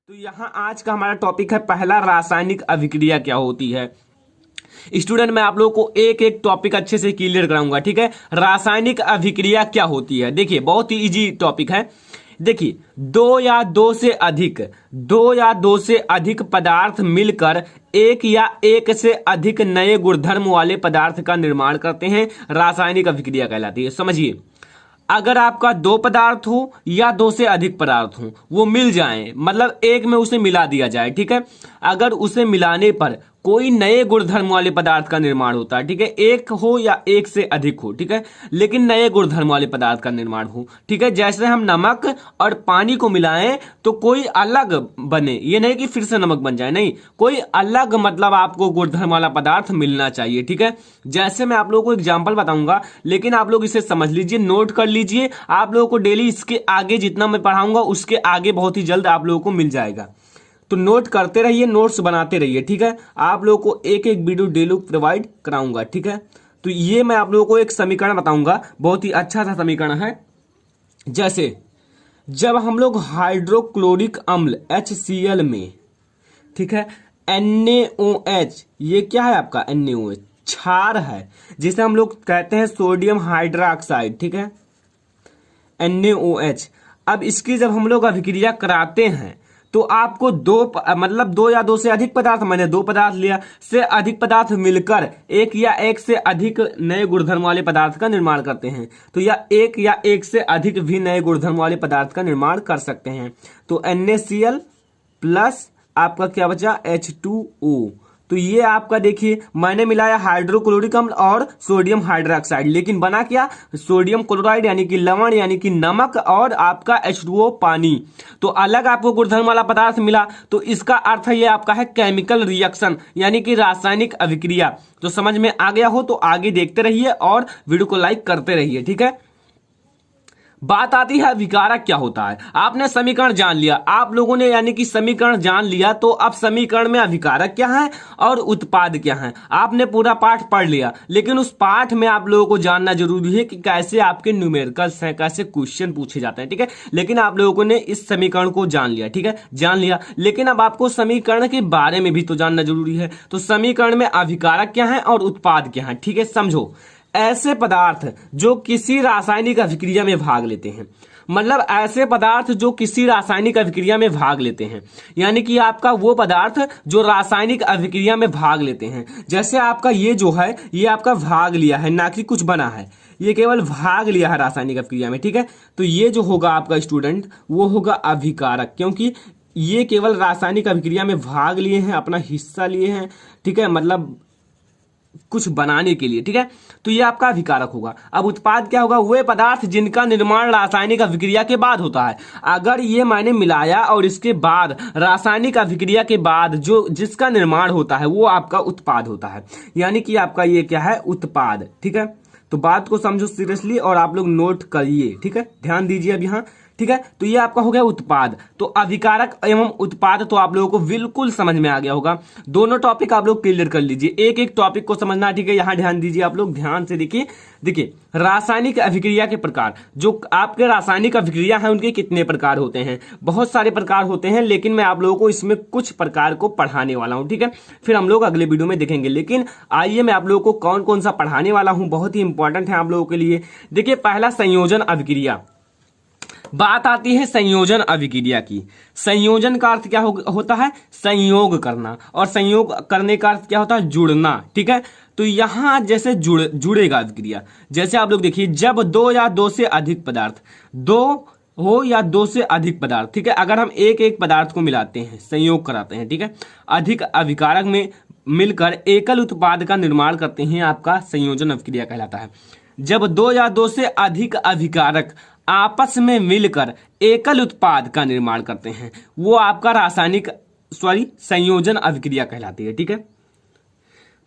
तो यहाँ आज का हमारा टॉपिक है पहला, रासायनिक अभिक्रिया क्या होती है। स्टूडेंट, मैं आप लोगों को एक एक टॉपिक अच्छे से क्लियर कराऊंगा, ठीक है। रासायनिक अभिक्रिया क्या होती है, देखिए बहुत ही इजी टॉपिक है। देखिए दो या दो से अधिक पदार्थ मिलकर एक या एक से अधिक नए गुणधर्म वाले पदार्थ का निर्माण करते हैं, रासायनिक अभिक्रिया कहलाती है। समझिए, अगर आपका दो पदार्थ हो या दो से अधिक पदार्थ हो, वो मिल जाएं, मतलब एक में उसे मिला दिया जाए, ठीक है। अगर उसे मिलाने पर कोई नए गुणधर्म वाले पदार्थ का निर्माण होता है, ठीक है। एक हो या एक से अधिक हो, ठीक है, लेकिन नए गुणधर्म वाले पदार्थ का निर्माण हो, ठीक है। जैसे हम नमक और पानी को मिलाएं तो कोई अलग बने, ये नहीं कि फिर से नमक बन जाए, नहीं, कोई अलग मतलब आपको गुणधर्म वाला पदार्थ मिलना चाहिए, ठीक है। जैसे मैं आप लोगों को एग्जाम्पल बताऊंगा, लेकिन आप लोग इसे समझ लीजिए, नोट कर लीजिए। आप लोगों को डेली इसके आगे जितना मैं पढ़ाऊंगा उसके आगे बहुत ही जल्द आप लोगों को मिल जाएगा, तो नोट करते रहिए, नोट्स बनाते रहिए, ठीक है। आप लोगों को एक एक वीडियो डेली प्रोवाइड कराऊंगा, ठीक है। तो ये मैं आप लोगों को एक समीकरण बताऊंगा, बहुत ही अच्छा सा समीकरण है। जैसे जब हम लोग हाइड्रोक्लोरिक अम्ल HCl में, ठीक है, NaOH, ये क्या है आपका NaOH, क्षार है, जिसे हम लोग कहते हैं सोडियम हाइड्रोक्साइड, ठीक है, NaOH। अब इसकी जब हम लोग अभिक्रिया कराते हैं तो आपको दो या दो से अधिक पदार्थ, मैंने दो पदार्थ लिया, से अधिक पदार्थ मिलकर एक या एक से अधिक नए गुणधर्म वाले पदार्थ का निर्माण करते हैं। तो या एक से अधिक भी नए गुणधर्म वाले पदार्थ का निर्माण कर सकते हैं। तो NaCl प्लस आपका क्या बचा, H2O। तो ये आपका देखिए, मैंने मिलाया हाइड्रोक्लोरिक अम्ल और सोडियम हाइड्रोक्साइड, लेकिन बना क्या, सोडियम क्लोराइड यानी कि लवण यानी कि नमक और आपका H2O पानी। तो अलग आपको गुणधर्म वाला पदार्थ मिला, तो इसका अर्थ ये आपका है केमिकल रिएक्शन यानी कि रासायनिक अभिक्रिया। तो समझ में आ गया हो तो आगे देखते रहिए और वीडियो को लाइक करते रहिए, ठीक है। बात आती है अभिकारक क्या होता है। आपने समीकरण जान लिया, आप लोगों ने यानी कि समीकरण जान लिया, तो अब समीकरण में अभिकारक क्या है और उत्पाद क्या है, आपने पूरा पाठ पढ़ लिया। लेकिन उस पाठ में आप लोगों को जानना जरूरी है कि कैसे आपके न्यूमेरिकल्स हैं, कैसे क्वेश्चन पूछे जाते हैं, ठीक है। लेकिन आप लोगों ने इस समीकरण को जान लिया, ठीक है, जान लिया, लेकिन अब आपको समीकरण के बारे में भी तो जानना जरूरी है। तो समीकरण में अभिकारक क्या है और उत्पाद क्या है, ठीक है। समझो, ऐसे पदार्थ जो किसी रासायनिक अभिक्रिया में भाग लेते हैं, मतलब ऐसे पदार्थ जो किसी रासायनिक अभिक्रिया में भाग लेते हैं, यानी कि आपका वो पदार्थ जो रासायनिक अभिक्रिया में भाग लेते हैं। जैसे आपका ये जो है, ये आपका भाग लिया है, ना कि कुछ बना है, ये केवल भाग लिया है रासायनिक अभिक्रिया में, ठीक है। तो ये जो होगा आपका स्टूडेंट, वो होगा अभिकारक, क्योंकि ये केवल रासायनिक अभिक्रिया में भाग लिए हैं, अपना हिस्सा लिए हैं, ठीक है, मतलब कुछ बनाने के लिए, ठीक है। तो ये आपका अभिकारक होगा। अब उत्पाद क्या होगा, वे पदार्थ जिनका निर्माण रासायनिक अभिक्रिया के बाद होता है। अगर ये मैंने मिलाया और इसके बाद रासायनिक अभिक्रिया के बाद जो जिसका निर्माण होता है वो आपका उत्पाद होता है, यानी कि आपका ये क्या है, उत्पाद, ठीक है। तो बात को समझो सीरियसली और आप लोग नोट करिए, ठीक है, ध्यान दीजिए अब यहाँ, ठीक है। तो ये आपका हो गया उत्पाद। तो अभिकारक एवं उत्पाद तो आप लोगों को बिल्कुल समझ में आ गया होगा। दोनों टॉपिक आप लोग क्लियर कर लीजिए, एक एक टॉपिक को समझना, ठीक है। यहाँ ध्यान दीजिए, आप लोग ध्यान से देखिए रासायनिक अभिक्रिया के प्रकार, जो आपके रासायनिक अभिक्रिया है उनके कितने प्रकार होते हैं, बहुत सारे प्रकार होते हैं, लेकिन मैं आप लोगों को इसमें कुछ प्रकार को पढ़ाने वाला हूं, ठीक है। फिर हम लोग अगले वीडियो में देखेंगे, लेकिन आइए मैं आप लोगों को कौन कौन सा पढ़ाने वाला हूं, बहुत ही इंपॉर्टेंट है आप लोगों के लिए। देखिए, पहला संयोजन अभिक्रिया। बात आती है संयोजन अभिक्रिया की। संयोजन का अर्थ क्या होता है, संयोग करना, और संयोग करने का अर्थ क्या होता है, जुड़ना, ठीक है। तो यहां जैसे जुड़ेगा अभिक्रिया, जैसे आप लोग देखिए, जब दो या दो से अधिक पदार्थ, दो हो या दो से अधिक पदार्थ, ठीक है, अगर हम एक एक पदार्थ को मिलाते हैं, संयोग कराते हैं, ठीक है, अधिक अभिकारक में मिलकर एकल उत्पाद का निर्माण करते हैं, आपका संयोजन अभिक्रिया कहलाता है। जब दो या दो से अधिक अभिकारक आपस में मिलकर एकल उत्पाद का निर्माण करते हैं, वो आपका संयोजन अभिक्रिया कहलाती है, ठीक है।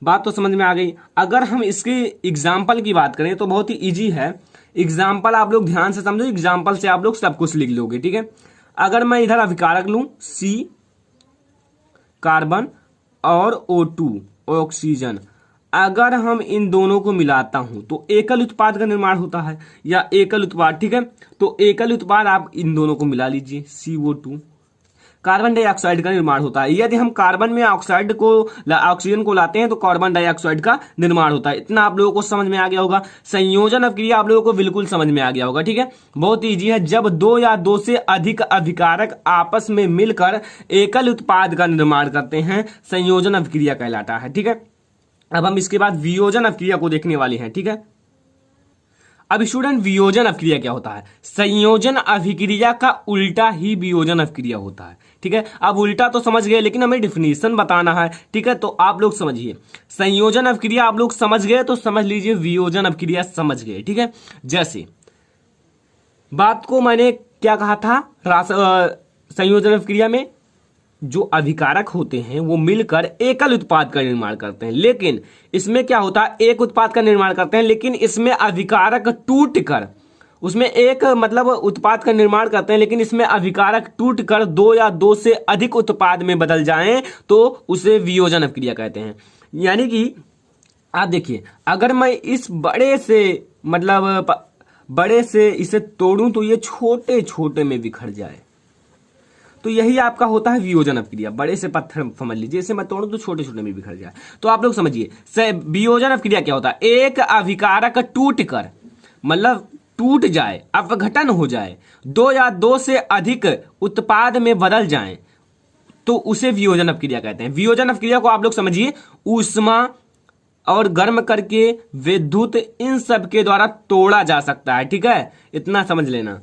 बात तो समझ में आ गई। अगर हम इसके एग्जाम्पल की बात करें तो बहुत ही इजी है। एग्जाम्पल आप लोग ध्यान से समझो, एग्जाम्पल से आप लोग सब कुछ लिख लोगे, ठीक है। अगर मैं इधर अभिकारक लूं C, कार्बन, और O2, ऑक्सीजन, अगर हम इन दोनों को मिलाता हूं तो एकल उत्पाद का निर्माण होता है, या एकल उत्पाद, ठीक है। तो एकल उत्पाद आप इन दोनों को मिला लीजिए, CO2, कार्बन डाइऑक्साइड का निर्माण होता है। यदि हम कार्बन में ऑक्साइड को ऑक्सीजन को लाते हैं तो कार्बन डाइऑक्साइड का निर्माण होता है। इतना आप लोगों को समझ में आ गया होगा। संयोजन अभिक्रिया आप लोगों को बिल्कुल समझ में आ गया होगा, ठीक है, बहुत ईजी है। जब दो या दो से अधिक अभिकारक आपस में मिलकर एकल उत्पाद का निर्माण करते हैं, संयोजन अभिक्रिया कहलाता है, ठीक है। अब हम इसके बाद वियोजन अभिक्रिया को देखने वाले हैं, ठीक है। अब स्टूडेंट, वियोजन अभिक्रिया क्या होता है? संयोजन अभिक्रिया का उल्टा ही वियोजन अभिक्रिया होता है, ठीक है। अब उल्टा तो समझ गए, लेकिन हमें डिफिनीशन बताना है, ठीक है। तो आप लोग समझिए, संयोजन अभिक्रिया आप लोग समझ गए तो समझ लीजिए वियोजन अभिक्रिया समझ गए, ठीक है। जैसे बात को मैंने क्या कहा था, संयोजन अभिक्रिया में जो अभिकारक होते हैं वो मिलकर एकल उत्पाद का निर्माण करते हैं, लेकिन इसमें क्या होता है, एक उत्पाद का निर्माण करते हैं, लेकिन इसमें अभिकारक टूटकर, उसमें एक मतलब उत्पाद का निर्माण करते हैं, लेकिन इसमें अभिकारक टूटकर दो या दो से अधिक उत्पाद में बदल जाएं तो उसे वियोजन अभिक्रिया कहते हैं। यानी कि आप देखिए, अगर मैं इस बड़े से इसे तोड़ूं तो ये छोटे छोटे में बिखर जाए, तो यही आपका होता है वियोजन अभिक्रिया। बड़े से पत्थर समझ लीजिए, इसे मैं तोड़ूं तो छोटे छोटे में बिखर जाए। तो आप लोग समझिए वियोजन अभिक्रिया क्या होता है, एक अभिकारक टूटकर मतलब टूट जाए, अपघटन हो जाए, दो या दो से अधिक उत्पाद में बदल जाए तो उसे वियोजन अभिक्रिया कहते हैं। वियोजन अभिक्रिया को आप लोग समझिए ऊष्मा और गर्म करके, विद्युत, इन सब के द्वारा तोड़ा जा सकता है, ठीक है, इतना समझ लेना।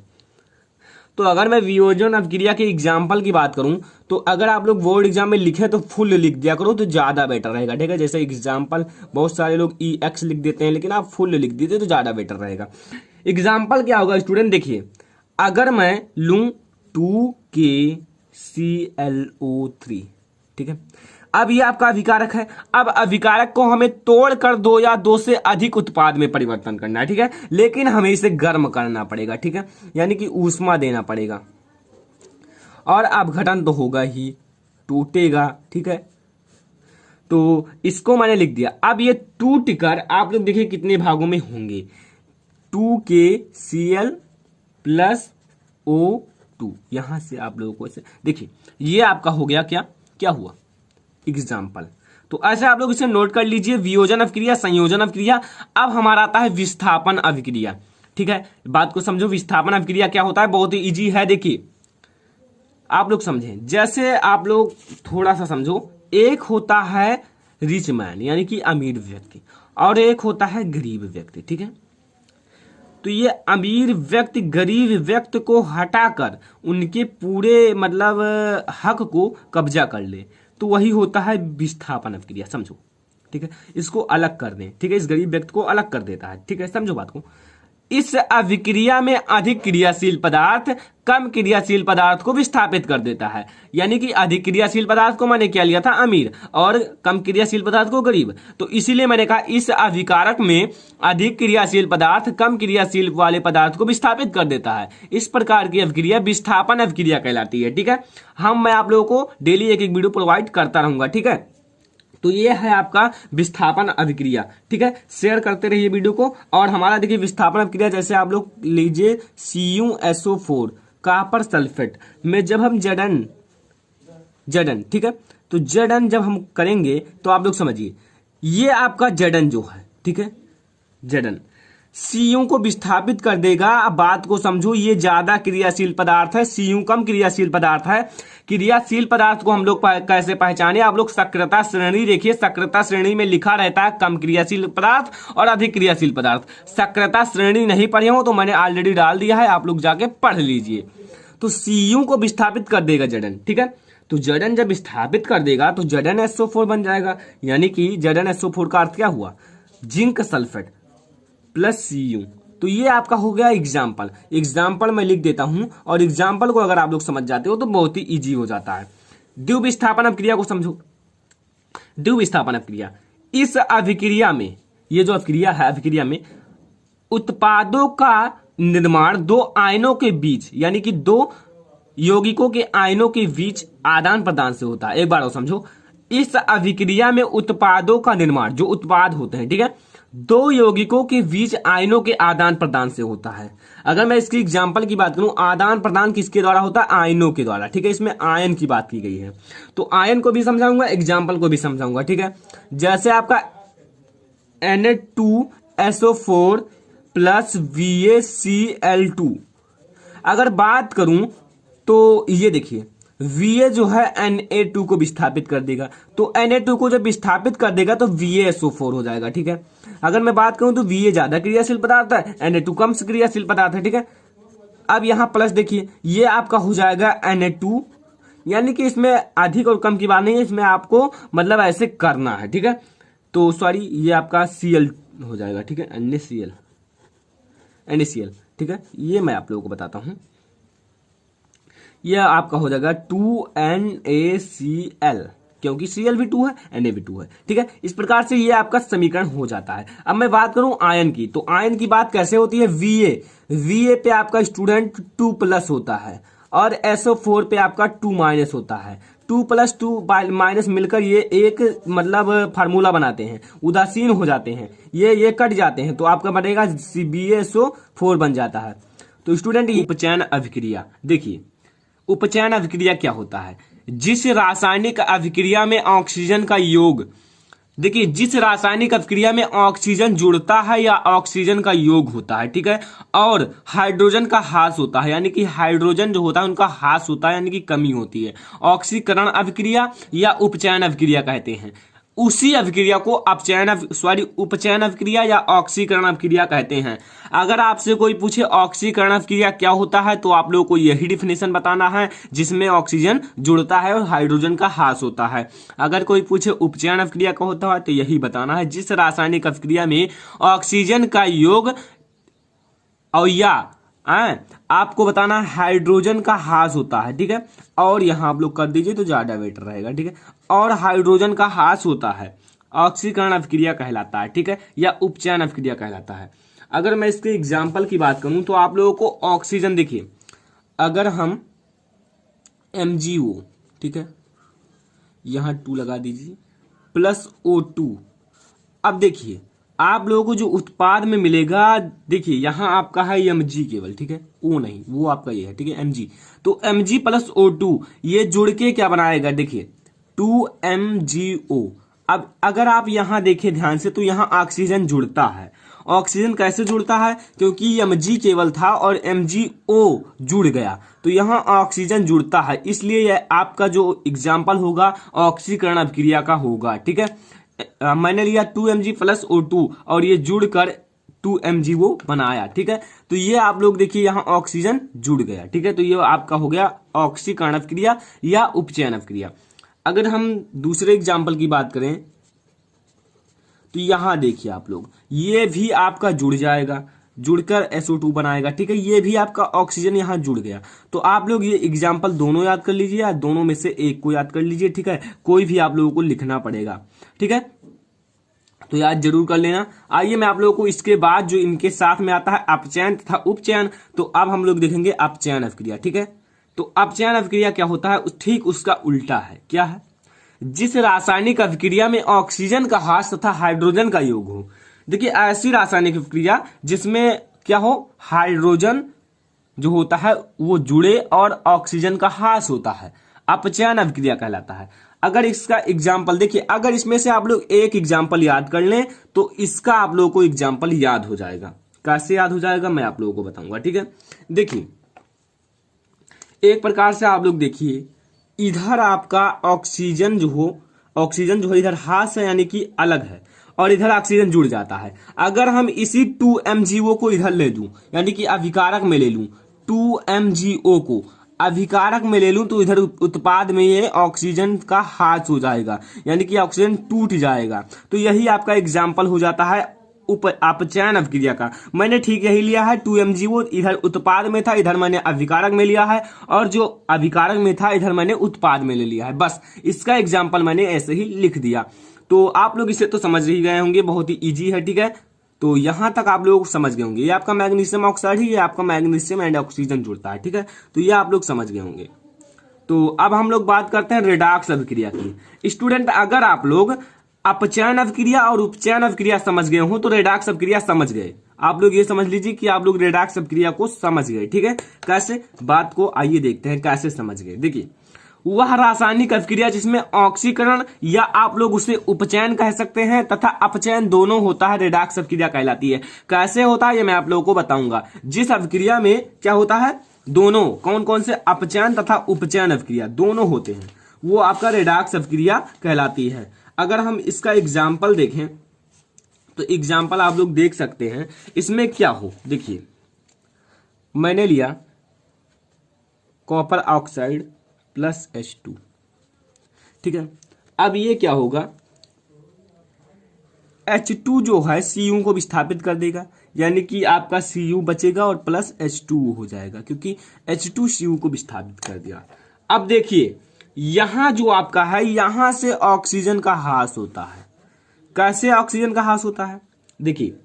तो अगर मैं वियोजन अभिक्रिया के एग्जाम्पल की बात करूं तो अगर आप लोग बोर्ड एग्जाम में लिखे तो फुल लिख दिया करो तो ज्यादा बेटर रहेगा, ठीक है। जैसे एग्जाम्पल बहुत सारे लोग EX लिख देते हैं, लेकिन आप फुल लिख देते तो ज्यादा बेटर रहेगा। एग्जाम्पल क्या होगा स्टूडेंट, देखिए, अगर मैं लूं 2KClO3, ठीक है, अब ये आपका अभिकारक है। अब अभिकारक को हमें तोड़कर दो या दो से अधिक उत्पाद में परिवर्तन करना है, ठीक है, लेकिन हमें इसे गर्म करना पड़ेगा, ठीक है, यानी कि ऊष्मा देना पड़ेगा और अपघटन तो होगा ही, टूटेगा, ठीक है। तो इसको मैंने लिख दिया। अब ये टूटकर आप लोग देखिए कितने भागों में होंगे, 2KCl+O2, यहां से आप लोगों को देखिए ये आपका हो गया क्या हुआ एग्जाम्पल। तो ऐसे आप लोग इसे नोट कर लीजिए, वियोजन अभिक्रिया, संयोजन अभिक्रिया। अब हमारा आता है विस्थापन अभिक्रिया, ठीक है। बात को समझो, विस्थापन अभिक्रिया क्या होता है, बहुत ही इजी है। देखिए आप लोग समझें, जैसे आप लोग थोड़ा सा समझो, एक होता है रिच मैन यानी कि अमीर व्यक्ति, और एक होता है गरीब व्यक्ति, ठीक है। तो ये अमीर व्यक्ति गरीब व्यक्ति को हटाकर उनके पूरे मतलब हक को कब्जा कर ले, तो वही होता है विस्थापन अभिक्रिया, समझो, ठीक है। इसको अलग कर दें, ठीक है, इस गरीब व्यक्ति को अलग कर देता है, ठीक है, समझो बात को। इस अभिक्रिया में अधिक क्रियाशील पदार्थ कम क्रियाशील पदार्थ को विस्थापित कर देता है, यानी कि अधिक क्रियाशील पदार्थ को मैंने क्या लिया था, अमीर, और कम क्रियाशील पदार्थ को गरीब। तो इसीलिए मैंने कहा इस अभिकारक में अधिक क्रियाशील पदार्थ कम क्रियाशील वाले पदार्थ को विस्थापित कर देता है। इस प्रकार की अभिक्रिया विस्थापन अभिक्रिया कहलाती है, ठीक है। मैं आप लोगों को डेली एक वीडियो प्रोवाइड करता रहूंगा, ठीक है। तो ये है आपका विस्थापन अभिक्रिया, ठीक है। शेयर करते रहिए वीडियो को। और हमारा देखिए विस्थापन अभिक्रिया, जैसे आप लोग लीजिए CuSO4 कॉपर सल्फेट में जब हम जड़न, ठीक है, तो जड़न जब हम करेंगे तो आप लोग समझिए ये आपका जड़न जो है, ठीक है, जड़न Cu को विस्थापित कर देगा। अब बात को समझो, ये ज्यादा क्रियाशील पदार्थ है, Cu कम क्रियाशील पदार्थ है। क्रियाशील पदार्थ को हम लोग कैसे पहचाने, आप लोग सक्रियता श्रेणी देखिए, सक्रियता श्रेणी में लिखा रहता है कम क्रियाशील पदार्थ और अधिक क्रियाशील पदार्थ। सक्रियता श्रेणी नहीं पढ़े हो तो मैंने ऑलरेडी डाल दिया है, आप लोग जाके पढ़ लीजिए। तो Cu को विस्थापित कर देगा जड़न, ठीक है। तो जड़न जब विस्थापित कर देगा तो जड़न SO4 बन जाएगा, यानी कि जड़न SO4 का अर्थ क्या हुआ, जिंक सल्फेट प्लस Cu। तो ये आपका हो गया एग्जाम्पल मैं लिख देता हूं, और एग्जाम्पल को अगर आप लोग समझ जाते हो तो बहुत ही इजी हो जाता है। द्विविस्थापन अभिक्रिया को समझो। द्विविस्थापन अभिक्रिया, इस अभिक्रिया में, ये जो अभिक्रिया है, अभिक्रिया में उत्पादों का निर्माण दो आयनों के बीच, यानी कि दो यौगिकों के आयनों के बीच आदान प्रदान से होता है। एक बार और समझो, इस अभिक्रिया में उत्पादों का निर्माण, जो उत्पाद होते हैं, ठीक है, दो यौगिकों के बीच आयनों के आदान प्रदान से होता है। अगर मैं इसकी एग्जांपल की बात करूं, आदान प्रदान किसके द्वारा होता है? आयनों के द्वारा। ठीक है, इसमें आयन की बात की गई है, तो आयन को भी समझाऊंगा, एग्जाम्पल को भी समझाऊंगा। ठीक है, जैसे आपका Na2SO4 प्लस VaCl2, अगर बात करूं तो ये देखिए Va जो है Na2 को विस्थापित कर देगा, तो Na2 को जब विस्थापित कर देगा तो VaSO4 हो जाएगा। ठीक है, अगर मैं बात करूं तो Va ज्यादा क्रियाशील पदार्थ है, Na2 कम क्रियाशील पदार्थ है। ठीक है, अब यहां प्लस देखिए, ये आपका हो जाएगा Na2, यानी कि इसमें अधिक और कम की बात नहीं है, इसमें आपको मतलब ऐसे करना है। ठीक है, तो सॉरी, ये आपका Cl हो जाएगा। ठीक है, NaCl। ठीक है, ये मैं आप लोगों को बताता हूं, यह आपका हो जाएगा 2NaCl, क्योंकि Cl भी 2 है, Na भी 2 है। ठीक है, इस प्रकार से ये आपका समीकरण हो जाता है। अब मैं बात करूं आयन की, तो आयन की बात कैसे होती है? Va पे आपका स्टूडेंट 2 प्लस होता है और SO4 पे आपका 2 माइनस होता है। 2 प्लस 2 माइनस मिलकर ये एक मतलब फार्मूला बनाते हैं, उदासीन हो जाते हैं, ये कट जाते हैं, तो आपका बनेगा BaSO4 बन जाता है। तो स्टूडेंट, उपचयन अभिक्रिया देखिए, उपचयन अभिक्रिया क्या होता है? जिस रासायनिक अभिक्रिया में ऑक्सीजन का योग, देखिए जिस रासायनिक अभिक्रिया में ऑक्सीजन जुड़ता है या ऑक्सीजन का योग होता है, ठीक है, और हाइड्रोजन का ह्रास होता है, यानी कि हाइड्रोजन जो होता है उनका ह्रास होता है, यानी कि कमी होती है, ऑक्सीकरण अभिक्रिया या उपचयन अभिक्रिया कहते हैं। उसी अभिक्रिया को उपचयन अभिक्रिया या ऑक्सीकरण अभिक्रिया कहते हैं। अगर आपसे कोई पूछे ऑक्सीकरण अभिक्रिया क्या होता है, तो आप लोगों को यही डिफिनेशन बताना है, जिसमें ऑक्सीजन जुड़ता है और हाइड्रोजन का ह्रास होता है। अगर कोई पूछे उपचयन अभिक्रिया क्या होता है, तो यही बताना है, जिस रासायनिक अभिक्रिया में ऑक्सीजन का योग और या आपको बताना हाइड्रोजन का ह्रास होता है। ठीक है, और यहां आप लोग कर दीजिए तो ज्यादा बेटर रहेगा। ठीक है, और हाइड्रोजन का ह्रास होता है, ऑक्सीकरण अभिक्रिया कहलाता है। ठीक है, या उपचयन अभिक्रिया कहलाता है। अगर मैं इसके एग्जाम्पल की बात करूं तो आप लोगों को ऑक्सीजन देखिए, अगर हम MgO, ठीक है, यहां 2 लगा दीजिए, प्लस O2, अब देखिए आप लोगों को जो उत्पाद में मिलेगा, देखिए यहां आपका है Mg केवल, ठीक है, O नहीं, वो आपका ये है। ठीक है, Mg, तो Mg प्लस O2 ये जुड़ के क्या बनाएगा? देखिए 2MgO। अब अगर आप यहां देखें ध्यान से, तो यहां ऑक्सीजन जुड़ता है। ऑक्सीजन कैसे जुड़ता है? क्योंकि Mg केवल था और MgO जुड़ गया, तो यहां ऑक्सीजन जुड़ता है, इसलिए यह आपका जो एग्जाम्पल होगा ऑक्सीकरण अभिक्रिया का होगा। ठीक है, मैंने लिया 2Mg प्लस O2 और ये जुड़कर 2MgO बनाया। ठीक है, तो ये आप लोग देखिए यहां ऑक्सीजन जुड़ गया। ठीक है, तो ये आपका हो गया ऑक्सीकरण अभिक्रिया या उपचयन अभिक्रिया। अगर हम दूसरे एग्जाम्पल की बात करें तो यहां देखिए आप लोग, ये भी आपका जुड़ जाएगा, जुड़कर SO2 बनाएगा। ठीक है, ये भी आपका ऑक्सीजन यहां जुड़ गया। तो आप लोग ये एग्जाम्पल दोनों याद कर लीजिए या दोनों में से एक को याद कर लीजिए। ठीक है, कोई भी आप लोगों को लिखना पड़ेगा। ठीक है, तो याद जरूर कर लेना। आइए मैं आप लोगों को इसके बाद जो इनके साथ में आता है अपचयन तथा उपचयन, तो अब हम लोग देखेंगे अपचयन अभिक्रिया। ठीक है, तो अपचयन अभिक्रिया क्या होता है? ठीक उसका उल्टा है। क्या है? जिस रासायनिक अभिक्रिया में ऑक्सीजन का ह्रास तथा हाइड्रोजन का योग हो। देखिए ऐसी रासायनिक अभिक्रिया जिसमें क्या हो, हाइड्रोजन जो होता है वो जुड़े और ऑक्सीजन का ह्रास होता है, अपचयन अभिक्रिया कहलाता है। अगर इसका एग्जाम्पल देखिए, अगर इसमें से आप लोग एक एग्जाम्पल याद कर लें तो इसका आप लोगों को एग्जाम्पल याद हो जाएगा। कैसे याद हो जाएगा मैं आप लोगों को बताऊंगा। ठीक है, देखिए एक प्रकार से आप लोग देखिए, इधर आपका ऑक्सीजन जो है इधर ह्रास है, यानी कि अलग है, और इधर ऑक्सीजन जुड़ जाता है। अगर हम इसी 2MgO को इधर ले लूं, यानी कि अभिकारक में ले लूं, 2MgO को अभिकारक में ले लूं, तो इधर उत्पाद में ये ऑक्सीजन का ह्रास हो जाएगा, यानी कि ऑक्सीजन टूट जाएगा। तो यही आपका एग्जाम्पल हो जाता है अपचयन अभिक्रिया का। मैंने ठीक यही लिया है, 2MgO इधर उत्पाद में था, इधर मैंने अभिकारक में लिया है, और जो अभिकारक में था इधर मैंने उत्पाद में ले लिया है। बस इसका एग्जाम्पल मैंने ऐसे ही लिख दिया। तो आप लोग इसे तो समझ ही गए होंगे, बहुत ही इजी है। ठीक है, तो यहां तक आप लोग समझ गए होंगे। ये आपका मैग्नीशियम ऑक्साइड ही, ये आपका मैग्नीशियम एंड ऑक्सीजन जुड़ता है। ठीक है, तो ये आप लोग समझ गए होंगे। तो अब हम लोग बात करते हैं रेडॉक्स अभिक्रिया की। स्टूडेंट, अगर आप लोग अपचयन अभिक्रिया और उपचयन अभिक्रिया समझ गए हो तो रेडॉक्स अभिक्रिया समझ गए। आप लोग ये समझ लीजिए कि आप लोग रेडॉक्स अभिक्रिया को समझ गए, ठीक है। कैसे बात को आइए देखते हैं कैसे समझ गए। देखिए, वह रासायनिक अभिक्रिया जिसमें ऑक्सीकरण या आप लोग उसे उपचयन कह सकते हैं तथा अपचयन दोनों होता है, रेडॉक्स अभिक्रिया कहलाती है। कैसे होता है ये मैं आप लोगों को बताऊंगा। जिस अभिक्रिया में क्या होता है, दोनों कौन कौन से अपचयन तथा उपचयन अभिक्रिया दोनों होते हैं, वो आपका रेडॉक्स अभिक्रिया कहलाती है। अगर हम इसका एग्जाम्पल देखें तो एग्जाम्पल आप लोग देख सकते हैं। इसमें क्या हो, देखिए मैंने लिया कॉपर ऑक्साइड प्लस H2, ठीक है। अब ये क्या होगा, H2 जो है Cu को विस्थापित कर देगा, यानी कि आपका Cu बचेगा और प्लस H2 हो जाएगा, क्योंकि H2 Cu को विस्थापित कर दिया। अब देखिए यहां जो आपका है, यहां से ऑक्सीजन का ह्रास होता है। कैसे ऑक्सीजन का ह्रास होता है, देखिए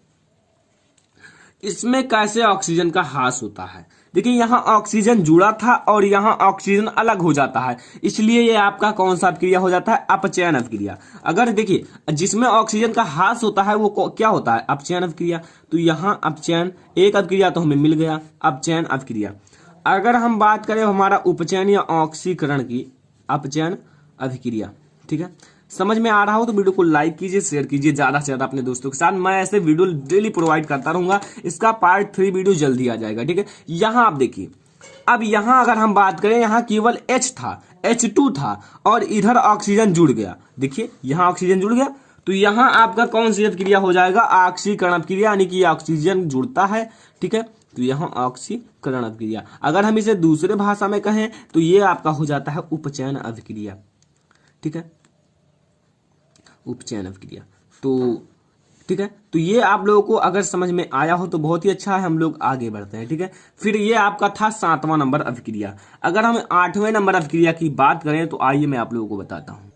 इसमें कैसे ऑक्सीजन का ह्रास होता है। देखिए यहां ऑक्सीजन जुड़ा था और यहां ऑक्सीजन अलग हो जाता है, इसलिए ये आपका कौन सा अभिक्रिया हो जाता है, अपचयन अभिक्रिया। अगर देखिए जिसमें ऑक्सीजन का ह्रास होता है वो क्या होता है, अपचयन अभिक्रिया। तो यहां अपचयन एक अभिक्रिया तो हमें मिल गया, अपचयन अभिक्रिया। अगर हम बात करें हमारा उपचयन या ऑक्सीकरण की, अपचयन अभिक्रिया, ठीक है। समझ में आ रहा हो तो वीडियो को लाइक कीजिए, शेयर कीजिए ज्यादा से ज्यादा अपने दोस्तों के साथ। मैं ऐसे वीडियो डेली प्रोवाइड करता रहूंगा, इसका पार्ट 3 वीडियो जल्दी आ जाएगा, ठीक है। यहां आप देखिए, अब यहां अगर हम बात करें, यहां केवल H था, H2 था और इधर ऑक्सीजन जुड़ गया। देखिए यहां ऑक्सीजन जुड़ गया तो यहां आपका कौन सी अभिक्रिया हो जाएगा, ऑक्सीकरण अभिक्रिया, यानी कि ऑक्सीजन जुड़ता है, ठीक है। तो यहां ऑक्सीकरण अभिक्रिया। अगर हम इसे दूसरे भाषा में कहें तो ये आपका हो जाता है उपचयन अभिक्रिया, ठीक है, उपचयन अभिक्रिया। तो ठीक है, तो ये आप लोगों को अगर समझ में आया हो तो बहुत ही अच्छा है, हम लोग आगे बढ़ते हैं, ठीक है। फिर ये आपका था 7वां नंबर अभिक्रिया। अगर हम 8वें नंबर अभिक्रिया की बात करें तो आइए मैं आप लोगों को बताता हूं।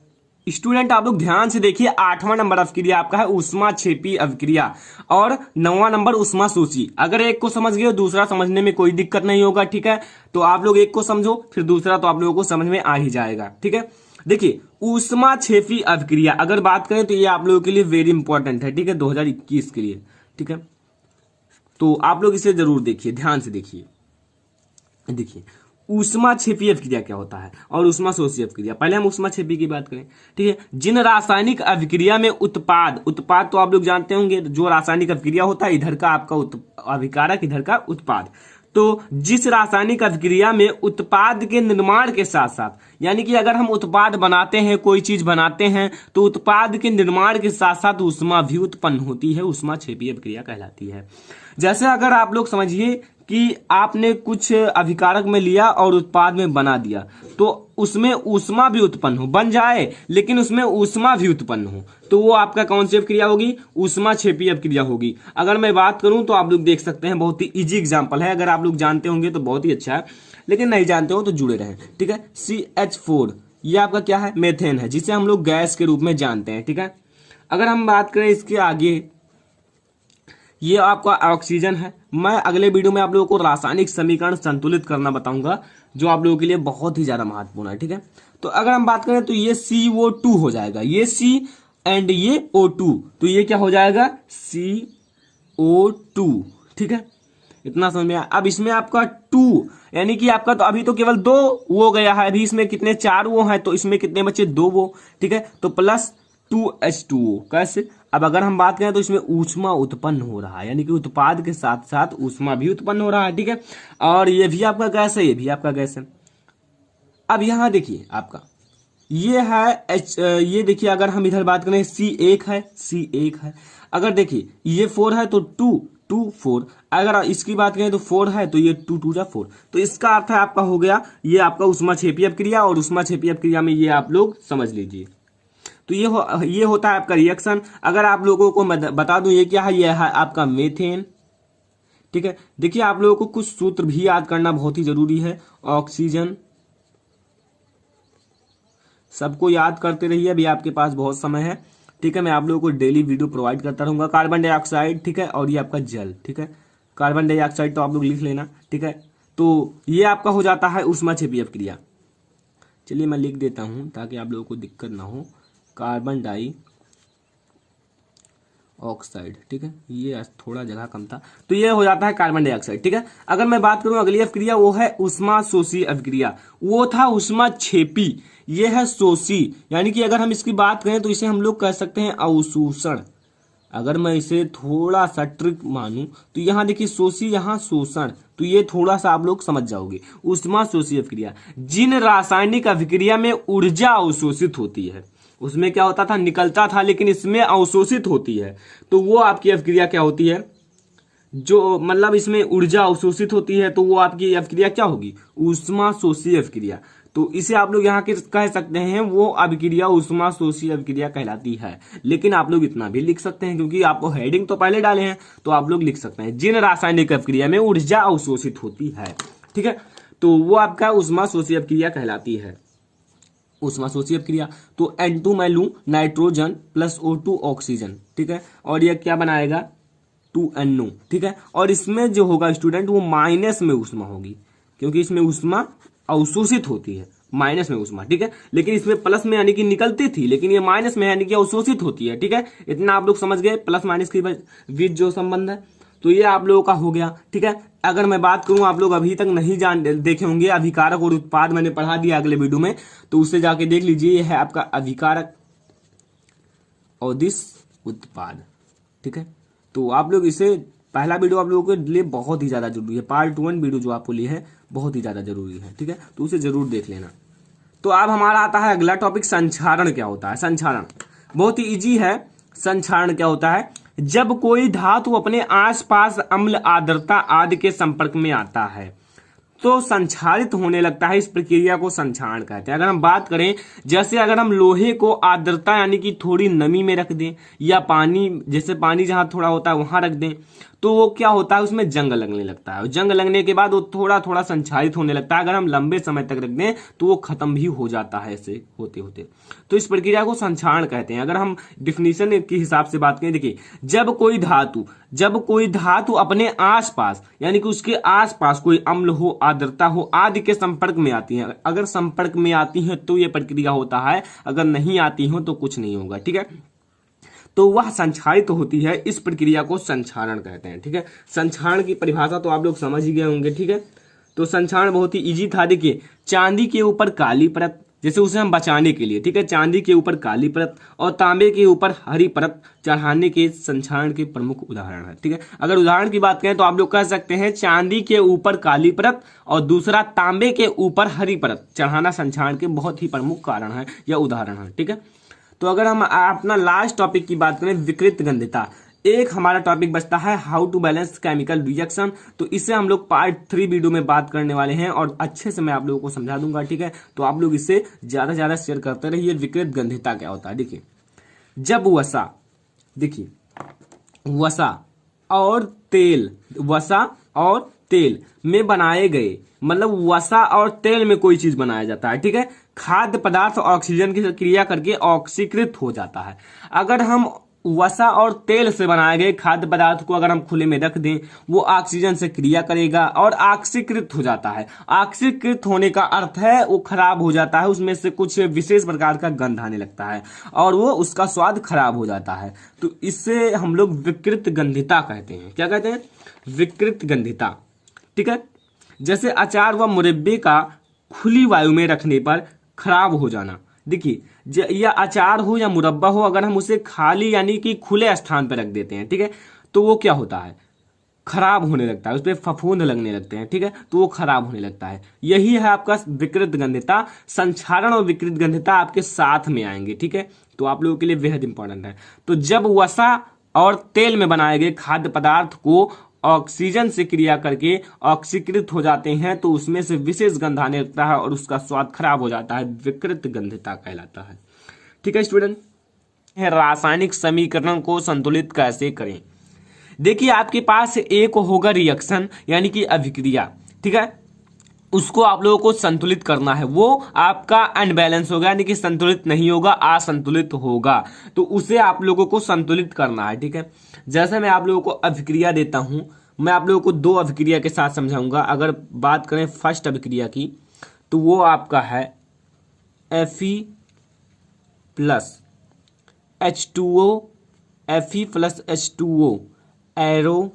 स्टूडेंट आप लोग ध्यान से देखिए, 8वां नंबर अभिक्रिया आपका है ऊष्माक्षेपी अभिक्रिया और 9वां नंबर ऊष्माशोषी। अगर एक को समझ गए दूसरा समझने में कोई दिक्कत नहीं होगा, ठीक है। तो आप लोग एक को समझो फिर दूसरा तो आप लोगों को समझ में आ ही जाएगा, ठीक है। देखिए ऊष्माक्षेपी अभिक्रिया अगर बात करें तो ये आप लोगों के लिए वेरी इंपॉर्टेंट है, ठीक है, 2021 के लिए, ठीक है। तो आप लोग इसे जरूर देखिए, ध्यान से देखिए। देखिए ऊष्माक्षेपी अभिक्रिया क्या होता है और ऊष्माशोषी अभिक्रिया। पहले हम ऊष्माक्षेपी की बात करें, ठीक है। जिन रासायनिक अभिक्रिया में उत्पाद तो आप लोग जानते होंगे, जो रासायनिक अभिक्रिया होता है इधर का आपका अभिकारक, इधर का उत्पाद। तो जिस रासायनिक अभिक्रिया में उत्पाद के निर्माण के साथ साथ, यानी कि अगर हम उत्पाद बनाते हैं, कोई चीज बनाते हैं तो उत्पाद के निर्माण के साथ साथ ऊष्मा भी उत्पन्न होती है, ऊष्माक्षेपी अभिक्रिया कहलाती है। जैसे अगर आप लोग समझिए कि आपने कुछ अभिकारक में लिया और उत्पाद में बना दिया, तो उसमें ऊष्मा भी उत्पन्न हो, बन जाए लेकिन उसमें ऊष्मा भी उत्पन्न हो, तो वो आपका कौन सी अभिक्रिया होगी, ऊष्माक्षेपी अभिक्रिया होगी। अगर मैं बात करूं तो आप लोग देख सकते हैं, बहुत ही इजी एग्जांपल है, अगर आप लोग जानते होंगे तो बहुत ही अच्छा है, लेकिन नहीं जानते हो तो जुड़े रहें, ठीक है। CH4 ये आपका क्या है, मेथेन है, जिसे हम लोग गैस के रूप में जानते हैं, ठीक है। अगर हम बात करें इसके आगे, ये आपका ऑक्सीजन है। मैं अगले वीडियो में आप लोगों को रासायनिक समीकरण संतुलित करना बताऊंगा, जो आप लोगों के लिए बहुत ही ज्यादा महत्वपूर्ण है, ठीक है। तो अगर हम बात करें तो ये CO2 हो जाएगा, ये C एंड ये O2, तो ये क्या हो जाएगा, CO2, ठीक है। इतना समझ में आया। अब इसमें आपका 2, यानी कि आपका तो अभी तो केवल 2 वो गया है, अभी इसमें कितने 4 वो हैं, तो इसमें कितने बचे 2 वो, ठीक है। तो प्लस 2H2O। कैसे, अब अगर हम बात करें तो इसमें ऊष्मा उत्पन्न हो रहा है, यानी कि उत्पाद के साथ साथ ऊष्मा भी उत्पन्न हो रहा है, ठीक है। और ये भी आपका गैस है, ये भी आपका गैस है। अब यहां देखिए आपका ये है ये देखिए, अगर हम इधर बात करें C1 है, अगर देखिए ये 4 है तो 2 4, अगर इसकी बात करें तो 4 है तो ये 2 2 4, तो इसका अर्थ है आपका हो गया ये आपका ऊष्माक्षेपी अभिक्रिया, और ऊष्माक्षेपी अभिक्रिया में ये आप लोग समझ लीजिए। तो ये होता है आपका रिएक्शन। अगर आप लोगों को बता दूं ये क्या है, ये है आपका मेथेन, ठीक है। देखिए आप लोगों को कुछ सूत्र भी याद करना बहुत ही जरूरी है। ऑक्सीजन सबको याद करते रहिए, अभी आपके पास बहुत समय है, ठीक है। मैं आप लोगों को डेली वीडियो प्रोवाइड करता रहूंगा। कार्बन डाइऑक्साइड, ठीक है, और ये आपका जल, ठीक है। कार्बन डाइऑक्साइड तो आप लोग लिख लेना, ठीक है। तो ये आपका हो जाता है ऊष्माक्षेपी अभिक्रिया। चलिए मैं लिख देता हूं ताकि आप लोगों को दिक्कत ना हो। कार्बन डाइऑक्साइड ऑक्साइड, ठीक है, ये थोड़ा जगह कम था, तो ये हो जाता है कार्बन डाइऑक्साइड, ठीक है। अगर मैं बात करूं अगली अभिक्रिया, वो है उष्मा शोषी अभिक्रिया, वो था उष्मा क्षेपी, ये है शोषी, यानी कि अगर हम इसकी बात करें तो इसे हम लोग कह सकते हैं अवशोषण। अगर मैं इसे थोड़ा सा ट्रिक मानूं तो यहाँ देखिए शोषी, यहाँ शोषण, तो ये थोड़ा सा आप लोग समझ जाओगे। उष्मा शोषी अभिक्रिया, जिन रासायनिक अभिक्रिया में ऊर्जा अवशोषित होती है, उसमें क्या होता था, निकलता था, लेकिन इसमें अवशोषित होती है, तो वो आपकी अभिक्रिया क्या होती है, जो मतलब इसमें ऊर्जा अवशोषित होती है, तो वो आपकी अभिक्रिया क्या होगी, उष्मा शोषी अभिक्रिया। तो इसे आप लोग यहाँ के कह सकते हैं वो अभिक्रिया उष्मा शोषी अभिक्रिया कहलाती है। लेकिन आप लोग इतना भी लिख सकते हैं, क्योंकि आपको हेडिंग तो पहले डाले हैं, तो आप लोग लिख सकते हैं जिन रासायनिक अभिक्रिया में ऊर्जा अवशोषित होती है, ठीक है, तो वो आपका उष्मा शोषी अभिक्रिया कहलाती है, उष्मा शोषी अभिक्रिया। तो N2 मैं लूं नाइट्रोजन प्लस O2 ऑक्सीजन, ठीक है, और यह क्या बनाएगा 2NO, ठीक है, और इसमें जो होगा स्टूडेंट वो माइनस में उष्मा होगी, क्योंकि इसमें उष्मा अवशोषित होती है, माइनस में उष्मा, ठीक है, लेकिन इसमें प्लस में यानी कि निकलती थी, लेकिन ये माइनस में यानी कि अवशोषित होती है, ठीक है, इतना आप लोग समझ गए प्लस माइनस के बीच जो संबंध है। तो ये आप लोगों का हो गया, ठीक है। अगर मैं बात करूं, आप लोग अभी तक नहीं देखे होंगे, अभिकारक और उत्पाद मैंने पढ़ा दिया अगले वीडियो में, तो उससे जाके देख लीजिए, ये है आपका अभिकारक और दिस उत्पाद, ठीक है। तो आप लोग इसे, पहला वीडियो आप लोगों के लिए बहुत ही ज्यादा जरूरी है, पार्ट 1 वीडियो जो आपको लिए है बहुत ही ज्यादा जरूरी है, ठीक है, तो उसे जरूर देख लेना। तो अब हमारा आता है अगला टॉपिक, संक्षारण क्या होता है। संक्षारण बहुत ही इजी है। संक्षारण क्या होता है, जब कोई धातु अपने आसपास अम्ल, आर्द्रता आदि के संपर्क में आता है तो संक्षारित होने लगता है, इस प्रक्रिया को संक्षारण कहते हैं। अगर हम बात करें, जैसे अगर हम लोहे को आर्द्रता यानी कि थोड़ी नमी में रख दें, या पानी, जैसे पानी जहां थोड़ा होता है वहां रख दें, तो वो क्या होता है, उसमें जंग लगने लगता है, और जंग लगने के बाद वो थोड़ा थोड़ा संक्षारित होने लगता है। अगर हम लंबे समय तक रख दें तो वो खत्म भी हो जाता है ऐसे होते होते, तो इस प्रक्रिया को संक्षारण कहते हैं। अगर हम डिफिनीशन के हिसाब से बात करें, देखिए, जब कोई धातु अपने आसपास यानी कि उसके आसपास कोई अम्ल हो, आर्द्रता हो आदि के संपर्क में आती है, अगर संपर्क में आती है तो ये प्रक्रिया होता है, अगर नहीं आती हो तो कुछ नहीं होगा, ठीक है, तो वह संक्षारित होती है, इस प्रक्रिया को संक्षारण कहते हैं, ठीक है। संक्षारण की परिभाषा तो आप लोग समझ ही गए होंगे, ठीक है। तो संक्षारण बहुत ही इजी था। देखिए, चांदी के ऊपर काली परत, जैसे उसे हम बचाने के लिए, ठीक है, चांदी के ऊपर काली परत और तांबे के ऊपर हरी परत चढ़ाने के संक्षारण के प्रमुख उदाहरण है, ठीक है। अगर उदाहरण की बात करें तो आप लोग कह सकते हैं चांदी के ऊपर काली परत और दूसरा तांबे के ऊपर हरी परत चढ़ाना संक्षारण के बहुत ही प्रमुख कारण है या उदाहरण है, ठीक है। तो अगर हम अपना लास्ट टॉपिक की बात करें, विकृत गंधिता, एक हमारा टॉपिक बचता है how to balance chemical reaction, तो इसे हम लोग पार्ट 3 वीडियो में बात करने वाले हैं और अच्छे से मैं आप लोगों को समझा दूंगा, ठीक है। तो आप लोग इसे ज्यादा से ज्यादा शेयर करते रहिए। विकृत गंधिता क्या होता है, देखिए, जब वसा, देखिए, वसा और तेल में बनाए गए, मतलब वसा और तेल में कोई चीज बनाया जाता है, ठीक है, खाद्य पदार्थ ऑक्सीजन की क्रिया करके ऑक्सीकृत हो जाता है। अगर हम वसा और तेल से बनाए गए खाद्य पदार्थ को अगर हम खुले में रख दें, वो ऑक्सीजन से क्रिया करेगा और ऑक्सीकृत हो जाता है। ऑक्सीकृत होने का अर्थ है वो खराब हो जाता है, उसमें से कुछ विशेष प्रकार का गंध आने लगता है और वो उसका स्वाद खराब हो जाता है। तो इससे हम लोग विकृत गंधिता कहते हैं। क्या कहते हैं, विकृत गंधिता, ठीक है। जैसे अचार व मुरब्बे का खुली वायु में रखने पर खराब हो जाना, देखिए, या अचार हो या मुरब्बा हो, अगर हम उसे खाली यानी कि खुले स्थान पर रख देते हैं, ठीक है, तो वो क्या होता है, खराब होने लगता है, उस पर फफूंद लगने लगते हैं, ठीक है, तो वो खराब होने लगता है। यही है आपका विकृत गंधिता। संक्षारण और विकृत गंधिता आपके साथ में आएंगे, ठीक है, तो आप लोगों के लिए बेहद इंपॉर्टेंट है। तो जब वसा और तेल में बनाए गए खाद्य पदार्थ को ऑक्सीजन से क्रिया करके ऑक्सीकृत हो जाते हैं तो उसमें से विशेष गंध आने लगता है और उसका स्वाद खराब हो जाता है, विकृत गंधिता कहलाता है, ठीक है स्टूडेंट। रासायनिक समीकरण को संतुलित कैसे करें, देखिए, आपके पास एक होगा रिएक्शन यानी कि अभिक्रिया, ठीक है, उसको आप लोगों को संतुलित करना है, वो आपका अनबैलेंस होगा यानी कि संतुलित नहीं होगा, असंतुलित होगा, तो उसे आप लोगों को संतुलित करना है, ठीक है। जैसे मैं आप लोगों को अभिक्रिया देता हूं, मैं आप लोगों को 2 अभिक्रिया के साथ समझाऊंगा। अगर बात करें फर्स्ट अभिक्रिया की तो वो आपका है Fe plus H2O Fe plus H2O arrow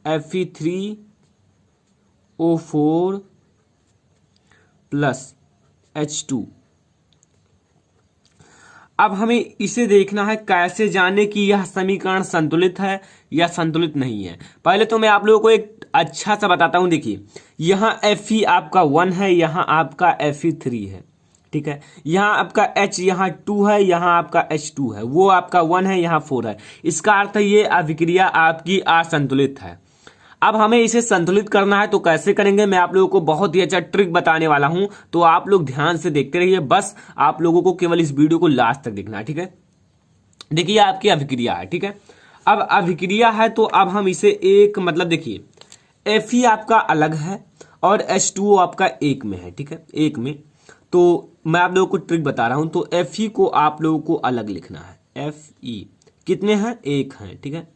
Fe3O4 plus H2। अब हमें इसे देखना है कैसे जाने कि यह समीकरण संतुलित है या संतुलित नहीं है। पहले तो मैं आप लोगों को एक अच्छा सा बताता हूं। देखिए यहाँ Fe आपका 1 है, यहाँ आपका Fe3 है, ठीक है। यहाँ आपका H यहाँ 2 है, यहाँ आपका H2 है, वो आपका 1 है, यहाँ 4 है। इसका अर्थ है ये अभिक्रिया आपकी असंतुलित है। अब हमें इसे संतुलित करना है, तो कैसे करेंगे मैं आप लोगों को बहुत ही अच्छा ट्रिक बताने वाला हूं, तो आप लोग ध्यान से देखते रहिए। बस आप लोगों को केवल इस वीडियो को लास्ट तक देखना है, ठीक है। देखिए आपकी अभिक्रिया है, ठीक है। अब अभिक्रिया है तो अब हम इसे एक मतलब देखिए Fe आपका अलग है और H2O आपका एक में है, ठीक है, एक में। तो मैं आप लोगों को ट्रिक बता रहा हूं। तो Fe को आप लोगों को अलग लिखना है। Fe कितने हैं? एक हैं, ठीक है।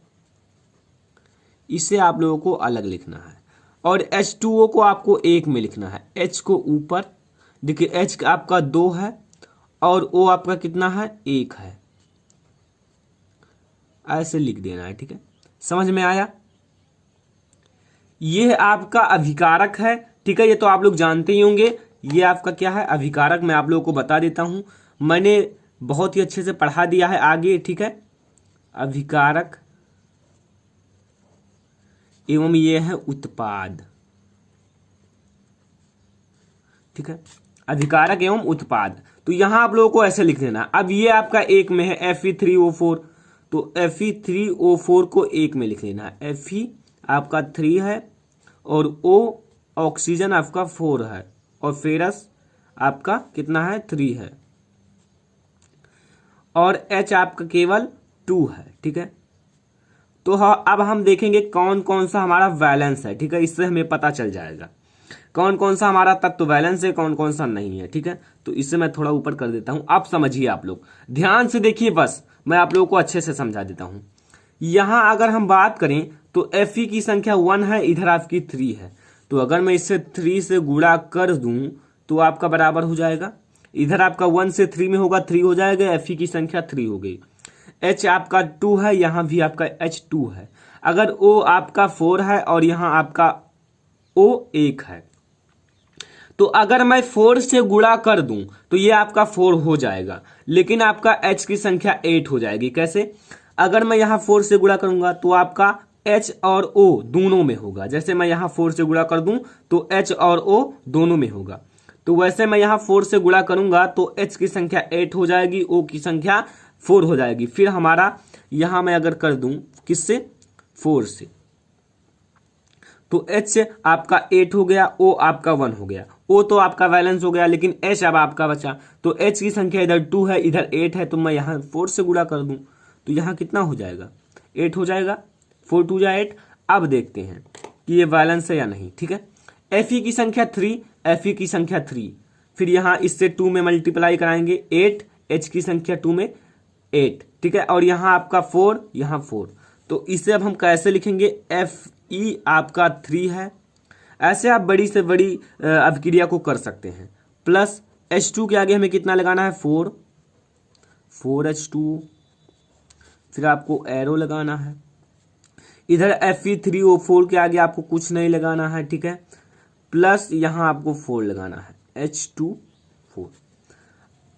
इसे आप लोगों को अलग लिखना है और H2O को आपको एक में लिखना है। H को ऊपर, देखिए H आपका 2 है और O आपका कितना है? 1 है। ऐसे लिख देना है, ठीक है। समझ में आया? यह आपका अभिकारक है, ठीक है। ये तो आप लोग जानते ही होंगे। ये आपका क्या है? अभिकारक। मैं आप लोगों को बता देता हूं, मैंने बहुत ही अच्छे से पढ़ा दिया है आगे, ठीक है। अभिकारक एवं ये है उत्पाद, ठीक है। अभिकारक एवं उत्पाद, तो यहां आप लोगों को ऐसे लिख देना। अब ये आपका एक में है Fe3O4, तो Fe3O4 को एक में लिख लेना है। Fe आपका 3 है और O ऑक्सीजन आपका 4 है और फेरस आपका कितना है? 3 है और H आपका केवल 2 है, ठीक है। तो अब हम देखेंगे कौन कौन सा हमारा वैलेंस है, ठीक है। इससे हमें पता चल जाएगा कौन कौन सा हमारा तत्व वैलेंस है, कौन कौन सा नहीं है, ठीक है। तो इससे मैं थोड़ा ऊपर कर देता हूं। अब समझिए आप लोग ध्यान से देखिए, बस मैं आप लोगों को अच्छे से समझा देता हूं। यहां अगर हम बात करें तो Fe की संख्या 1 है, इधर आपकी 3 है। तो अगर मैं इससे 3 से गुणा कर दूं तो आपका बराबर हो जाएगा, इधर आपका 1 से 3 में होगा, 3 हो जाएगा। Fe की संख्या 3 हो गई। H आपका 2 है, यहां भी आपका H2 है। अगर O आपका 4 है और यहां आपका O 1 है, तो अगर मैं 4 से गुणा कर दूं तो ये आपका 4 हो जाएगा, लेकिन आपका H की संख्या 8 हो जाएगी। कैसे? अगर मैं यहां 4 से गुणा करूंगा तो आपका H और O दोनों में होगा। जैसे मैं यहां 4 से गुणा कर दूं तो H और O दोनों में होगा। तो वैसे मैं यहां 4 से गुणा करूंगा तो H की संख्या 8 हो जाएगी, O की संख्या 4 हो जाएगी। फिर हमारा यहां मैं अगर कर दूं किससे? 4 से, तो H आपका 8 हो गया, O आपका 1 हो गया। O तो आपका बैलेंस हो गया, लेकिन H अब आपका बचा। तो H की संख्या इधर 2 है, इधर 8 है, तो मैं यहां 4 से गुणा कर दूं तो यहां कितना हो जाएगा? 8 हो जाएगा। 4 2 जा 8। अब देखते हैं कि ये बैलेंस है या नहीं, ठीक है। Fe की संख्या 3, Fe की संख्या 3, फिर यहां इससे 2 में मल्टीप्लाई कराएंगे 8, H की संख्या 2 में 8, ठीक है। और यहां आपका 4, यहां 4, तो इसे अब हम कैसे लिखेंगे? Fe आपका 3 है। ऐसे आप बड़ी से बड़ी अभिक्रिया को कर सकते हैं। प्लस H2 के आगे हमें कितना लगाना है? 4, 4H2, फिर आपको एरो लगाना है। इधर Fe3O4 के आगे आपको कुछ नहीं लगाना है, ठीक है। प्लस यहां आपको 4 लगाना है, H2 4।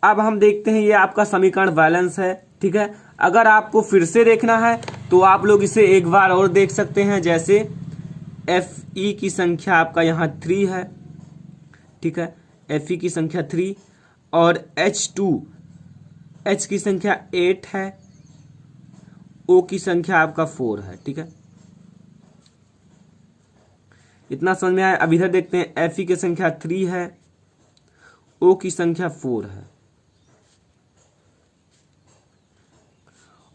अब हम देखते हैं ये आपका समीकरण बैलेंस है, ठीक है। अगर आपको फिर से देखना है तो आप लोग इसे एक बार और देख सकते हैं। जैसे Fe की संख्या आपका यहाँ 3 है, ठीक है। Fe की संख्या 3 और H की संख्या 8 है, O की संख्या आपका 4 है, ठीक है। इतना समझ में आया? अब इधर देखते हैं Fe की संख्या 3 है, O की संख्या 4 है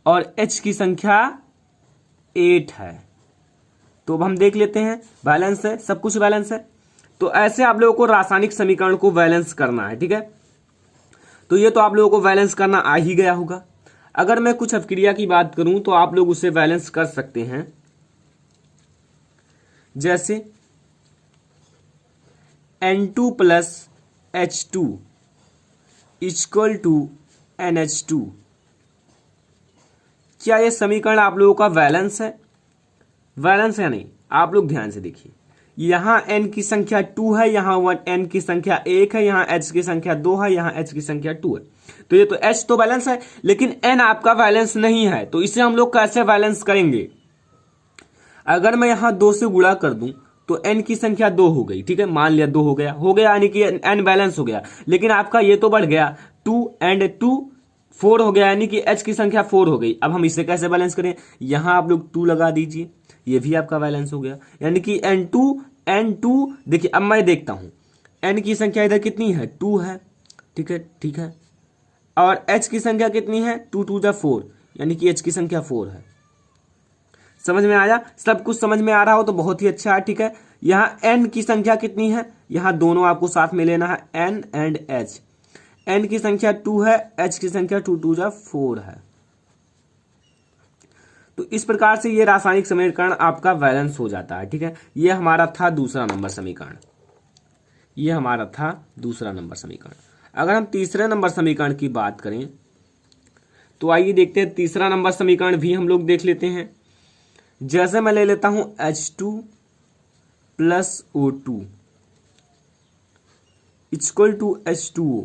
और H की संख्या 8 है। तो अब हम देख लेते हैं, बैलेंस है, सब कुछ बैलेंस है। तो ऐसे आप लोगों को रासायनिक समीकरण को बैलेंस करना है, ठीक है। तो ये तो आप लोगों को बैलेंस करना आ ही गया होगा। अगर मैं कुछ अभिक्रिया की बात करूं तो आप लोग उसे बैलेंस कर सकते हैं। जैसे N2 plus H2 equal to NH2, क्या ये समीकरण आप लोगों का बैलेंस है? बैलेंस है नहीं? आप लोग ध्यान से देखिए, यहाँ n की संख्या 2 है, यहाँ n की संख्या 1 है, यहाँ h की संख्या 2 है, यहाँ h की संख्या 2 है। तो ये तो h तो बैलेंस है, लेकिन n आपका बैलेंस नहीं है। तो इसे हम लोग कैसे बैलेंस करेंगे? अगर मैं यहाँ 2 से गुणा कर दूं तो n की संख्या 2 हो गई, ठीक है, मान लिया 2 हो गया यानी कि n बैलेंस हो गया। लेकिन आपका ये तो बढ़ गया 2 and 2 4 हो गया, यानी कि h की संख्या 4 हो गई। अब हम इसे कैसे बैलेंस करें? यहाँ आप लोग 2 लगा दीजिए, ये भी आपका बैलेंस हो गया, यानी कि n2 देखिए। अब मैं देखता हूं n की संख्या इधर कितनी है? 2 है, ठीक है, और h की संख्या कितनी है? 2 2 4, यानी कि h की संख्या 4 है। समझ में आया? सब कुछ समझ में आ रहा हो तो बहुत ही अच्छा है, ठीक है। यहाँ n की संख्या कितनी है? यहाँ दोनों आपको साथ में लेना है, n and h। n की संख्या 2 है, h की संख्या 2 2 4 है। तो इस प्रकार से ये रासायनिक समीकरण आपका बैलेंस हो जाता है, ठीक है। ये हमारा था दूसरा नंबर समीकरण, ये हमारा था दूसरा नंबर समीकरण। अगर हम तीसरे नंबर समीकरण की बात करें तो आइए देखते हैं, तीसरा नंबर समीकरण भी हम लोग देख लेते हैं। जैसे मैं ले लेता हूं H2 plus O2 equal to H2O।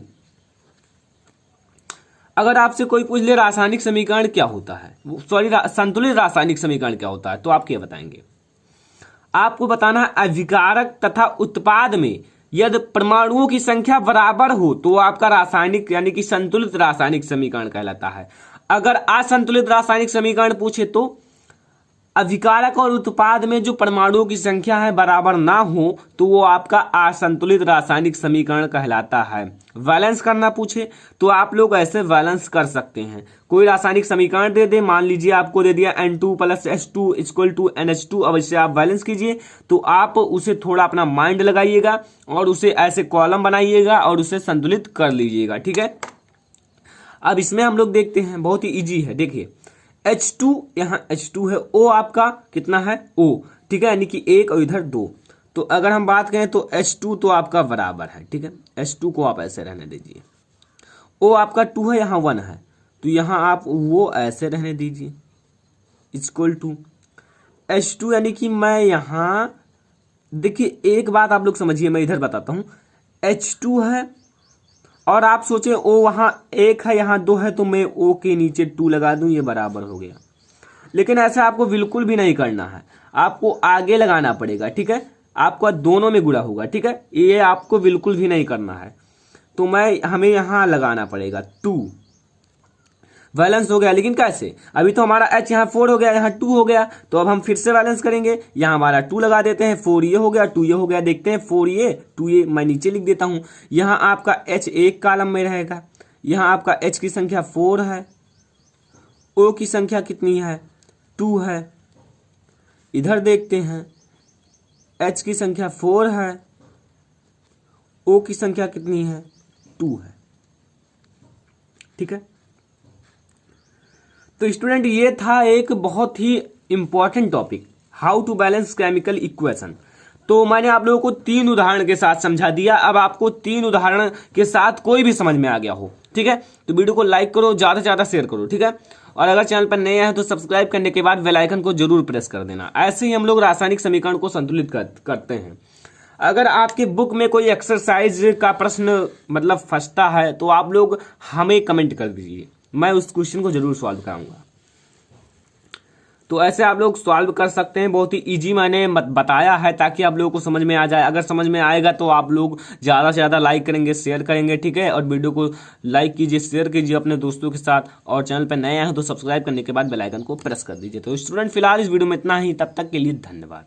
अगर आपसे कोई पूछ ले रासायनिक समीकरण क्या होता है, सॉरी संतुलित रासायनिक समीकरण क्या होता है, तो आप क्या बताएंगे? आपको बताना है अभिकारक तथा उत्पाद में यदि परमाणुओं की संख्या बराबर हो तो आपका रासायनिक यानी कि संतुलित रासायनिक समीकरण कहलाता है। अगर असंतुलित रासायनिक समीकरण पूछे तो अभिकारक और उत्पाद में जो परमाणुओं की संख्या है बराबर ना हो तो वो आपका असंतुलित रासायनिक समीकरण कहलाता है। बैलेंस करना पूछे तो आप लोग ऐसे बैलेंस कर सकते हैं। कोई रासायनिक समीकरण दे दे, मान लीजिए आपको दे दिया N2 plus H2 equal to NH2, अब इससे आप बैलेंस कीजिए तो आप उसे थोड़ा अपना माइंड लगाइएगा और उसे ऐसे कॉलम बनाइएगा और उसे संतुलित कर लीजिएगा, ठीक है। अब इसमें हम लोग देखते हैं, बहुत ही इजी है। देखिए H2, यहाँ H2 है, O आपका कितना है? O, ठीक है, यानी कि 1 और इधर 2। तो अगर हम बात करें तो H2 तो आपका बराबर है, ठीक है, H2 को आप ऐसे रहने दीजिए। O आपका 2 है, यहाँ 1 है, तो यहाँ आप वो ऐसे रहने दीजिए इक्वल टू H2, यानी कि मैं यहाँ देखिए एक बात आप लोग समझिए, मैं इधर बताता हूँ। H2 है और आप सोचे O वहां 1 है, यहाँ 2 है, तो मैं O के नीचे 2 लगा दूं, ये बराबर हो गया। लेकिन ऐसा आपको बिल्कुल भी नहीं करना है, आपको आगे लगाना पड़ेगा, ठीक है। आपका दोनों में गुणा होगा, ठीक है, ये आपको बिल्कुल भी नहीं करना है। तो हमें यहाँ लगाना पड़ेगा 2, बैलेंस हो गया। लेकिन कैसे? अभी तो हमारा H यहाँ 4 हो गया, यहाँ 2 हो गया, तो अब हम फिर से बैलेंस करेंगे। यहाँ हमारा 2 लगा देते हैं, 4 ये हो गया, 2 ये हो गया। देखते हैं 4 ये 2 ये, मैं नीचे लिख देता हूँ। यहाँ आपका H एक कॉलम में रहेगा, यहाँ आपका H की संख्या 4 है, O की संख्या कितनी है? 2 है। इधर देखते हैं H की संख्या 4 है, O की संख्या कितनी है? 2 है, ठीक है। तो स्टूडेंट ये था एक बहुत ही important topic, how to balance chemical equation. तो मैंने आप लोगों को 3 उदाहरण के साथ समझा दिया। अब आपको 3 उदाहरण के साथ कोई भी समझ में आ गया हो, ठीक है, तो वीडियो को लाइक करो, ज्यादा से ज्यादा शेयर करो, ठीक है। और अगर चैनल पर नए हैं तो सब्सक्राइब करने के बाद बेल आइकन को जरूर प्रेस कर देना। ऐसे ही हम लोग रासायनिक समीकरण को संतुलित करते हैं। अगर आपके बुक में कोई एक्सरसाइज का प्रश्न मतलब फंसता है तो आप लोग हमें कमेंट कर दीजिए, मैं उस क्वेश्चन को जरूर सॉल्व कराऊंगा। तो ऐसे आप लोग सॉल्व कर सकते हैं, बहुत ही इजी मैंने बताया है ताकि आप लोगों को समझ में आ जाए। अगर समझ में आएगा तो आप लोग ज़्यादा से ज़्यादा लाइक करेंगे, शेयर करेंगे, ठीक है। और वीडियो को लाइक कीजिए, शेयर कीजिए अपने दोस्तों के साथ, और चैनल पर नए हैं तो सब्सक्राइब करने के बाद बेल आइकन को प्रेस कर दीजिए। तो स्टूडेंट फिलहाल इस वीडियो में इतना ही, तब तक के लिए धन्यवाद।